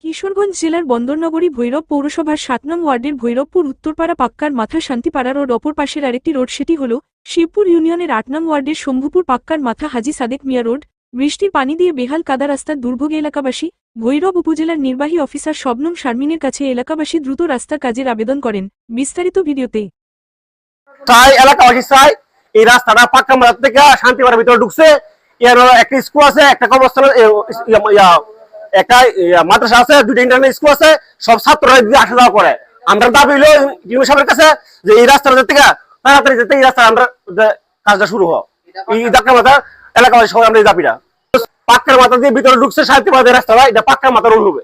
কিশোরগঞ্জ জেলার বন্দরনগরী ভৈরব পৌরসভার ৭ নং ওয়ার্ডের ভৈরবপুর উত্তরপাড়া পাক্কার মাথা শান্তিপাড়া রোড অপর পাশের আরেকটি রোড, সেটি হল শিবপুর ইউনিয়নের ৮ নং ওয়ার্ডের শম্ভুপুর পাক্কার মাথা হাজী সাদেক মিয়া রোড। বৃষ্টির পানি দিয়ে বেহাল কাদা রাস্তার দুর্ভোগে এলাকাবাসী ভৈরব উপজেলার নির্বাহী অফিসার শবনম শারমিনের কাছে এলাকাবাসী দ্রুত রাস্তার কাজের আবেদন করেন। বিস্তারিত ভিডিওতে। তাই এলাকাবাসী চাই এই রাস্তাটা পাক্কা মাথা থেকে শান্তিপাড়ার ভিতরে ঢুকছে। এর একটা স্কুল আছে, একটা কবরস্থান, একটা মাদ্রাসা আছে, দুইটা ইন্টারনেট স্কুল আছে, সব ছাত্ররা আসা যাওয়া করে। আমরা দাবি হলো ইউনিয়ন সাহেবের কাছে যে এই রাস্তাটা থেকে তাড়াতাড়ি যেতে এই রাস্তা আমরা কাজটা শুরু হোক। এই পাক্কা মাথা এলাকাবাসী সবাই আমরা এই দাবিটা পাক্কার মাথা দিয়ে ভিতরে ঢুকছে শান্তিপাড়া রাস্তাটা, এটা পাক্কা মাথা রোড হবে,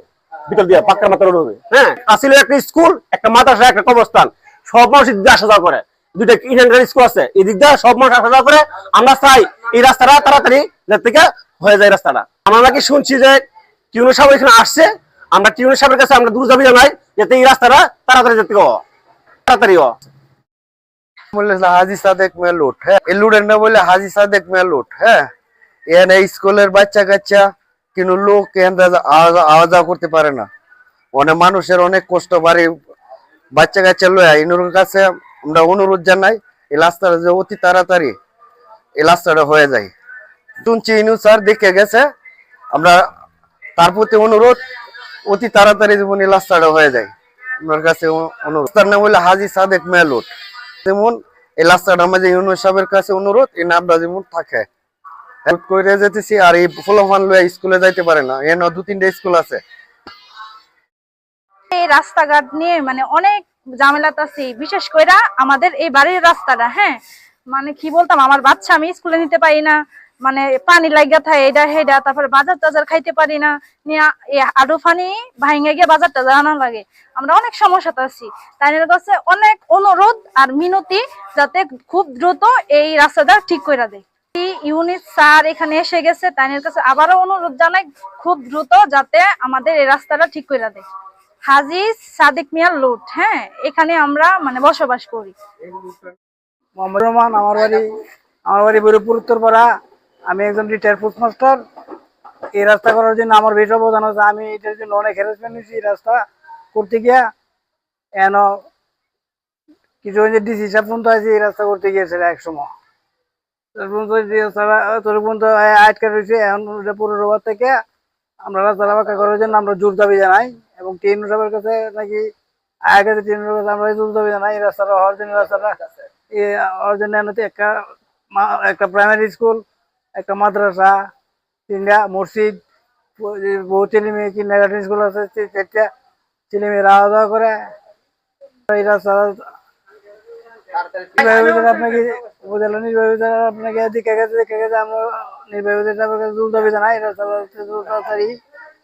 ভিতর দিয়ে পাক্কা মাথা রোড হবে। হ্যাঁ, আসলে একটা স্কুল, একটা মাদ্রাসা, একটা কবরস্থান, সব মানুষ আসা যাওয়া করে। দুইটা ইন্টারনেট স্কুল আছে, এই দিক দিয়ে সব মানুষ আসা যাওয়া করে। আমরা চাই এই রাস্তাটা তাড়াতাড়ি থেকে হয়ে যায় রাস্তাটা। আমরা নাকি শুনছি যে টিউনের সাহেব এখানে আসছে, আমরা টিউনের সাহেবের কাছে আমরা দ্রুত দাবি জানাই যাতে এই রাস্তাটা তাড়াতাড়ি যেতে তাড়াতাড়ি হাজী সাদেক মেয়ে লুট। হ্যাঁ, এই লুটের না বলে হাজী সাদেক মেয়ে লুট। হ্যাঁ, এখানে স্কুলের বাচ্চা কাচ্চা কিন্তু লোক আওয়া যাওয়া করতে পারে না। অনেক মানুষের অনেক কষ্ট, বাড়ি বাচ্চা কাচ্চা লয়া ইনুর কাছে আমরা অনুরোধ জানাই এই রাস্তাটা যে অতি তাড়াতাড়ি এই রাস্তাটা হয়ে যায়। শুনছি ইনু স্যার দেখে গেছে, আমরা তার প্রতি অনুরোধ অতি তাড়াতাড়ি যেমন এই রাস্তাটা হয়ে যায় আপনার কাছে অনুরোধ। তার নাম হলো হাজী সাদেক মেয়ে লুট। যেমন এই রাস্তাটা আমাদের ইউনিয়ন সাহেবের কাছে অনুরোধ এই নামটা যেমন থাকে করে যেতেছি। আর এই ফলমান লয়ে স্কুলে যাইতে পারে না, এখানে 2-3টা স্কুল আছে। এই রাস্তাঘাট নিয়ে মানে অনেক ঝামেলাত আছি, বিশেষ করে আমাদের এই বাড়ির রাস্তাটা। হ্যাঁ, মানে কি বলতাম, আমার বাচ্চা আমি স্কুলে নিতে পারি না, মানে পানি লাগিয়া থাকে এটা হেডা, তারপরে বাজার টাজার খাইতে পারি না, নিয়ে আডু ফানি ভাঙে গিয়ে বাজার টাজার আনা লাগে। আমরা অনেক সমস্যাতে আছি, তাই কাছে অনেক অনুরোধ আর মিনতি যাতে খুব দ্রুত এই রাস্তাটা ঠিক করে দেয়। ইউনিট স্যার এখানে এসে গেছে, তাই কাছে আবারও অনুরোধ জানাই খুব দ্রুত যাতে আমাদের এই রাস্তাটা ঠিক করে দেয়। হাজী সাদেক মিয়া লুট। হ্যাঁ, এখানে আমরা মানে বসবাস করি। মোহাম্মদ রহমান, আমার বাড়ি ভৈরবপুর উত্তরপাড়া। আমি একজন রিটায়ার্ড পোস্টমাস্টার। এই রাস্তা করার জন্য আমার বেশ অবদান আছে। আমি এটার জন্য অনেক হ্যারাসমেন্ট নিয়েছি এই রাস্তা করতে গিয়া। এন কিছু ডিসি সাহেব পর্যন্ত আছে এই রাস্তা করতে গিয়েছিল এক সময়। তোর পর্যন্ত আটকা রয়েছে। এখন পৌরসভা থেকে আমরা রাস্তা পাকা করার জন্য আমরা জোর দাবি জানাই, এবং টিএনও সাহেবের কাছে নাকি আগে টিএনওর কাছে আমরা জোর দাবি জানাই এই রাস্তাটা হওয়ার জন্য। রাস্তাটা হওয়ার জন্য একটা প্রাইমারি স্কুল, একটা মাদ্রাসা, 3টা মসজিদ, বহু ছেলে মেয়ে, কিন্ডারগার্টেন স্কুল আছে, 4টা ছেলে মেয়েরা আওয়া যাওয়া করে। এই রাস্তা আপনাকে উপজেলা নির্বাহী আপনাকে দেখা গেছে আমরা নির্বাহী জোর দাবি জানাই এই রাস্তা তাড়াতাড়ি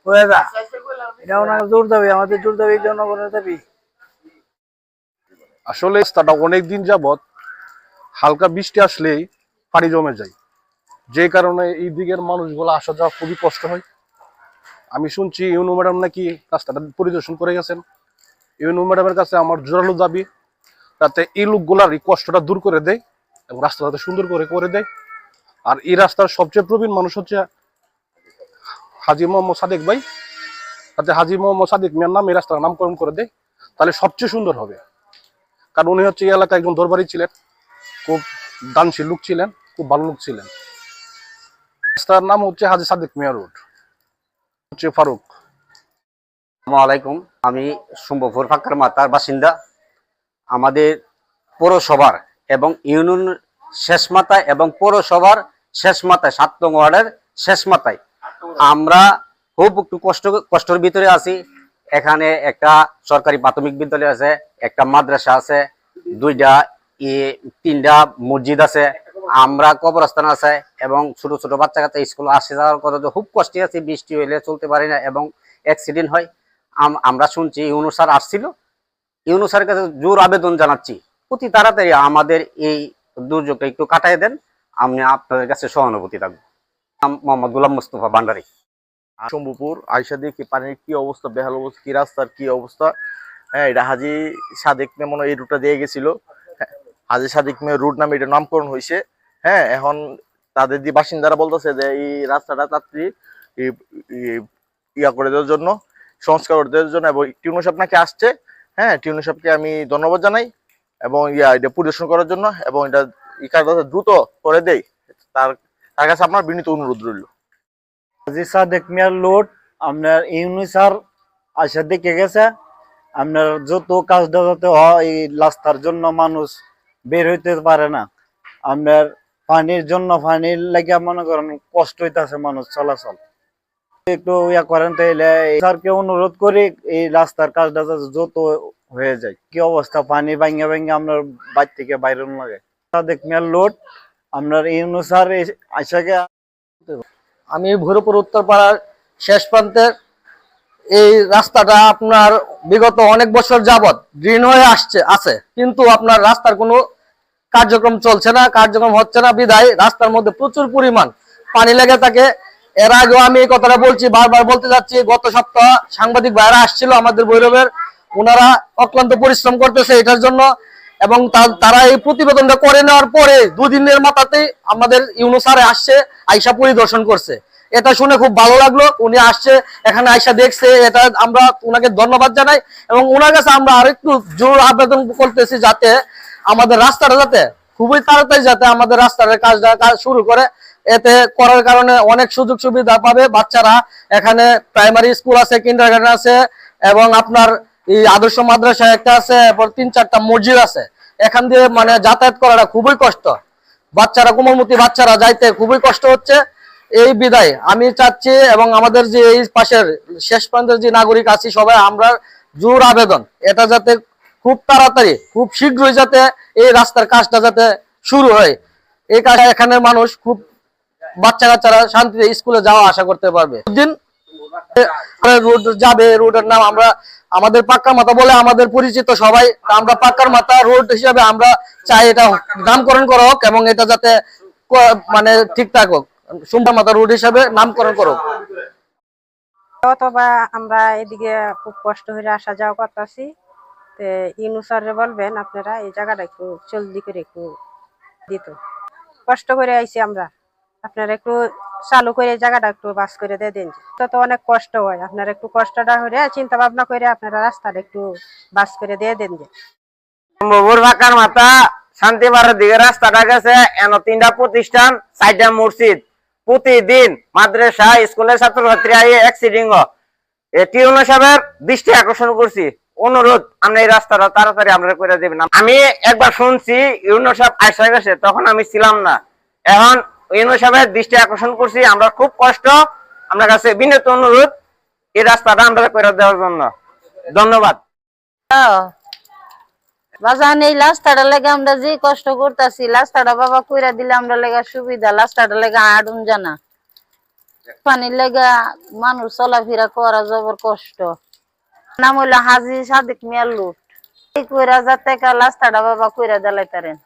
হয়ে যা। এটা ওনার জোর দাবি, আমাদের জোর দাবি, জনগণের দাবি। আসলে রাস্তাটা অনেকদিন যাবৎ হালকা বৃষ্টি আসলেই পানি জমে যায়, যে কারণে এই দিকের মানুষগুলো আসা যাওয়া খুবই কষ্ট হয়। আমি শুনছি ইউনু ম্যাডাম নাকি রাস্তাটা পরিদর্শন করে গেছেন। ইউনু ম্যাডামের কাছে আমার জোরালো দাবি যাতে এই লোকগুলার এই কষ্টটা দূর করে দেয় এবং রাস্তাটা সুন্দর করে দেয়। আর এই রাস্তার সবচেয়ে প্রবীণ মানুষ হচ্ছে হাজী মোহাম্মদ সাদেক ভাই, যাতে হাজী মোহাম্মদ সাদেক মিয়ার নাম এই রাস্তার নামকরণ করে দেয়, তাহলে সবচেয়ে সুন্দর হবে। কারণ উনি হচ্ছে এই এলাকায় একজন দরবারি ছিলেন, খুব দানশীল লোক ছিলেন, খুব ভালো লোক ছিলেন। রাস্তার নাম হচ্ছে হাজী সাদেক মিয়া রোড, হচ্ছে ফারুক। আসসালামু আলাইকুম, আমি শম্ভুপুর পাক্কার মাথার বাসিন্দা। আমাদের পৌরসভার এবং ইউনিয়ন শেষ মাথায় এবং পৌরসভার শেষ মাথায় 7 নং ওয়ার্ডের শেষ মাথায় আমরা খুব একটু কষ্টের ভিতরে আছি। এখানে একটা সরকারি প্রাথমিক বিদ্যালয় আছে, একটা মাদ্রাসা আছে, 3টা মসজিদ আছে, আমরা কবরস্থান আছে, এবং ছোট ছোট বাচ্চা কাচ্চা স্কুল আসে যাওয়ার কথা খুব কষ্টে আছি। বৃষ্টি হইলে চলতে পারি না এবং অ্যাক্সিডেন্ট হয়। আমরা শুনছি ইউনু স্যার আসছিল, ইউনু স্যারের কাছে জোর আবেদন জানাচ্ছি অতি তাড়াতাড়ি আমাদের এই দুর্যোগটা একটু কাটাই দেন। আমি আপনাদের কাছে সহানুভূতি থাকবো। মোহাম্মদ গোলাম মুস্তফা ভান্ডারী। শম্ভুপুর আইসা দিয়ে কি পানির কি অবস্থা, বেহাল অবস্থা, কি রাস্তার কি অবস্থা। হ্যাঁ, এটা হাজী সাদেক মেয়ে মনে এই রুটটা দিয়ে গেছিল। হাজী সাদেক মেয়ে রুট নামে এটা নামকরণ হয়েছে। হ্যাঁ, এখন তাদের যে বাসিন্দারা বলতেছে যে এই রাস্তাটা তাড়াতাড়ি ইয়া করে দেওয়ার জন্য। সংস্কার করতে জন্য, এবং টিউনু সাহেব নাকি আসছে। হ্যাঁ, টিউনু সাহেবকে আমি ধন্যবাদ জানাই এবং এটা পরিদর্শন করার জন্য, এবং এটা এই কাজটা দ্রুত করে দেই, তার তার কাছে আমার বিনীত অনুরোধ রইল। হাজী সাদেক মিয়ার লোড আপনার ইউনুস স্যার আশা দেখে গেছে, আপনার যত কাজটা যাতে হয় এই রাস্তার জন্য মানুষ বের হইতে পারে না, আপনার পানির জন্য পানির লাগিয়া মনে করেন কষ্ট হইতেছে মানুষ চলাচল, একটু ইয়া করেন তাইলে স্যারকে অনুরোধ করি এই রাস্তার কাজটা যাতে দ্রুত হয়ে যায়। কি অবস্থা, পানি ভাঙ্গা ভাঙ্গা আপনার বাইর থেকে বাইরে লাগে। সাদেক মিয়ার লোড আপনার ইউনুস স্যার আশাকে আমি ভৈরবপুর উত্তরপাড়ার শেষ প্রান্তের এই রাস্তাটা আপনার বিগত অনেক বছর যাবত গ্রিন হয়ে আছে, কিন্তু আপনার রাস্তার কোনো কার্যক্রম চলছে না, কার্যক্রম হচ্ছে না বিধায় রাস্তার মধ্যে প্রচুর পরিমাণ পানি লেগে থাকে। এর আগেও আমি এই কথাটা বলছি, বারবার বলতে যাচ্ছি, গত সপ্তাহ সাংবাদিক ভাইরা আসছিল আমাদের ভৈরবের, ওনারা অক্লান্ত পরিশ্রম করতেছে এটার জন্য, এবং তারা এই প্রতিবেদনটা করে নেওয়ার পরে দুদিনের মাথাতেই আমাদের ইউনুস স্যার আসছে, আইসা পরিদর্শন করছে। এটা শুনে খুব ভালো লাগলো, উনি আসছে এখানে আইসা দেখছে, এটা আমরা ওনাকে ধন্যবাদ জানাই। এবং ওনার কাছে আমরা আরেকটু জোর আবেদন করতেছি যাতে আমাদের রাস্তাটা যাতে খুবই তাড়াতাড়ি যাতে আমাদের রাস্তার কাজ শুরু করে, এতে করার কারণে অনেক সুযোগ সুবিধা পাবে বাচ্চারা। এখানে প্রাইমারি স্কুল আছে, কিন্ডারগার্টেন আছে, এবং আপনার এই আদর্শ মাদ্রাসা একটা আছে, এরপর 3-4টা মসজিদ আছে। এখান দিয়ে মানে যাতায়াত করাটা খুবই কষ্ট, বাচ্চারা কোমলমতি বাচ্চারা যাইতে খুবই কষ্ট হচ্ছে। এই বিদায় আমি চাচ্ছি, এবং আমাদের যে এই পাশের শেষ প্রান্তের যে নাগরিক আছি সবাই আমরা জোর আবেদন, এটা যাতে খুব তাড়াতাড়ি খুব শীঘ্রই যাতে এই রাস্তার কাজটা যাতে শুরু হয়। এই কাজ এখানে মানুষ খুব বাচ্চা কাচ্চারা শান্তিতে স্কুলে যাওয়া আশা করতে পারবে। দিন রোড যাবে, রোডের নাম আমরা আমাদের পাক্কা মাথা বলে আমাদের পরিচিত সবাই, আমরা পাক্কার মাথা রোড হিসাবে আমরা চাই এটা নামকরণ করা হোক, এবং এটা যাতে মানে ঠিকঠাক হোক, সুন্দর মাথা রোড হিসাবে নামকরণ করো। অথবা আমরা এদিকে খুব কষ্ট হয়ে আসা যাওয়া করতেছি, ইউনুস স্যার বলবেন আপনারা এই জায়গাটা একটু জলদি করে একটু দিত, কষ্ট করে আইছি আমরা, আপনারা একটু চালু করে এই জায়গাটা একটু বাস করে দিয়ে দিন। তো অনেক কষ্ট হয়, আপনারা একটু কষ্টটা হয়ে চিন্তা ভাবনা করে আপনারা রাস্তাটা একটু বাস করে দিয়ে দেন। যে সম্ভবপুর ফাঁকার মাথা শান্তিবাড়ার দিকে রাস্তাটা গেছে, এন 3টা প্রতিষ্ঠান, 4টা মসজিদ, প্রতিদিন মাদ্রাসা স্কুলের ছাত্রছাত্রী অ্যাক্সিডেন্ট। টিউনু সাহেবের দৃষ্টি আকর্ষণ করছি, অনুরোধ আমরা এই রাস্তাটা তাড়াতাড়ি আমরা করে দেবেন। আমি একবার শুনছি ইউনু সাহেব আইসা গেছে, তখন আমি ছিলাম না, এখন ইউনু সাহেবের দৃষ্টি আকর্ষণ করছি, আমরা খুব কষ্ট, আপনার কাছে বিনীত অনুরোধ এই রাস্তাটা আমরা করে দেওয়ার জন্য। ধন্যবাদ। বাজান এই রাস্তাটা লেগে আমরা যে কষ্ট করতেছি, রাস্তাটা বাবা কইরা দিলে আমরা লেগা সুবিধা, রাস্তাটা লেগে আডুন জানা, পানির লেগা মানুষ চলাফেরা করা জবর কষ্ট। নাম হইলো হাজী সাদেক মিয়ার লুট, এই কইরা যাতে রাস্তাটা বাবা কইরা দিলাইতারেন।